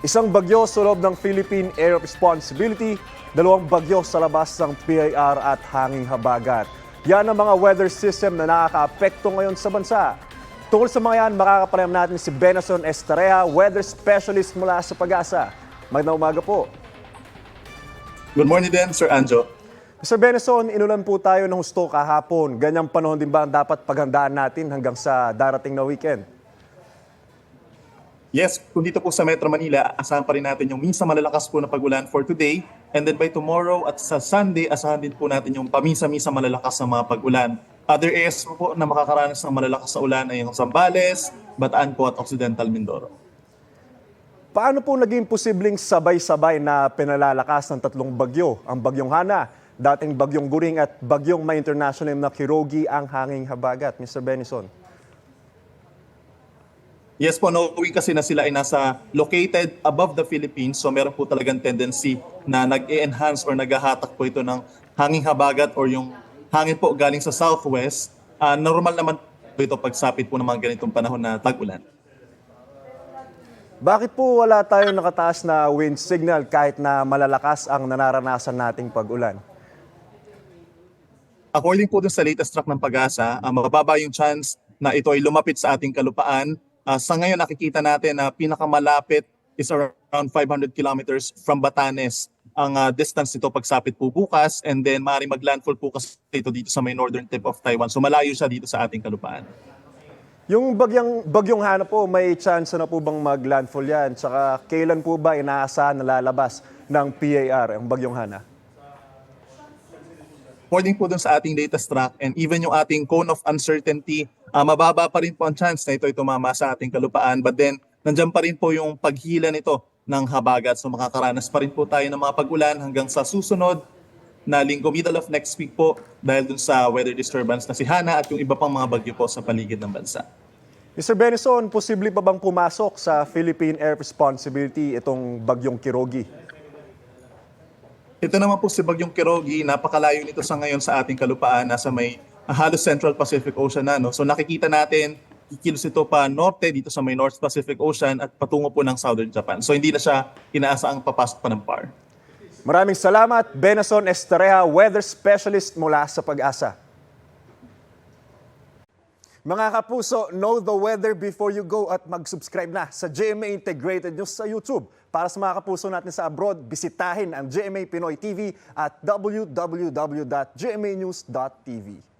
Isang bagyo sa loob ng Philippine Area of Responsibility, dalawang bagyo sa labas ng PIR at hanging habagat. Yan ang mga weather system na nakakaapekto ngayon sa bansa. Tungkol sa mga yan, makakapanayam natin si Benson Estrella, weather specialist mula sa Pag-asa. Magandang umaga po. Good morning din, Sir Anjo. Mr. Benson, inulan po tayo ng husto kahapon. Ganyang panahon din ba ang dapat paghandaan natin hanggang sa darating na weekend? Yes, kung dito po sa Metro Manila, asahan pa rin natin yung minsan malalakas po na pag-ulan for today. And then by tomorrow at sa Sunday, asahan din po natin yung paminsan-minsan malalakas na mga pag-ulan. Other areas po na makakaranas ng malalakas na ulan ay yung Zambales, Bataan po at Occidental Mindoro. Paano po naging posibleng sabay-sabay na pinalalakas ng tatlong bagyo? Ang bagyong Hana, dating bagyong Guring at bagyong may international name na Kirogi ang hanging habagat. Mr. Benson. Yes po, knowing kasi na sila ay nasa located above the Philippines, so meron po talagang tendency na nag-e-enhance or naghahatak po ito ng hanging habagat or yung hangin po galing sa southwest. Normal naman po ito pagsapit po ng mga ganitong panahon na tag-ulan. Bakit po wala tayong nakataas na wind signal kahit na malalakas ang nanaranasan nating pag-ulan? According po dun sa latest track ng Pag-asa, mababa yung chance na ito ay lumapit sa ating kalupaan. Sa ngayon nakikita natin na pinakamalapit is around 500 kilometers from Batanes. Ang distance nito pagsapit po bukas, and then maaaring maglandfall po kasi ito dito sa may northern tip of Taiwan. So malayo siya dito sa ating kalupaan. Yung bagyong Hana po, may chance na po bang mag-landfall yan? Tsaka kailan po ba inaasahan na lalabas ng PAR, ang bagyong Hana? According po dun sa ating latest track and even yung ating cone of uncertainty, mababa pa rin po ang chance na ito ay tumama sa ating kalupaan. But then, nandyan pa rin po yung paghila nito ng habagat. So makakaranas pa rin po tayo ng mga pag-ulan hanggang sa susunod na linggo, middle of next week po, dahil dun sa weather disturbance na si Hana at yung iba pang mga bagyo po sa paligid ng bansa. Mr. Benson, posible pa bang pumasok sa Philippine Air Responsibility itong bagyong Kirogi? Ito naman po si Bagyong Kirogi, napakalayo nito sa ngayon sa ating kalupaan, nasa may halos Central Pacific Ocean na. No? So nakikita natin, kikilos ito pa norte dito sa may North Pacific Ocean at patungo po ng Southern Japan. So hindi na siya inaasaang papasok pa ng PAR. Maraming salamat, Benson Estrella, weather specialist mula sa Pag-asa. Mga kapuso, know the weather before you go at mag-subscribe na sa GMA Integrated News sa YouTube. Para sa mga kapuso natin sa abroad, bisitahin ang GMA Pinoy TV at www.gmanews.tv.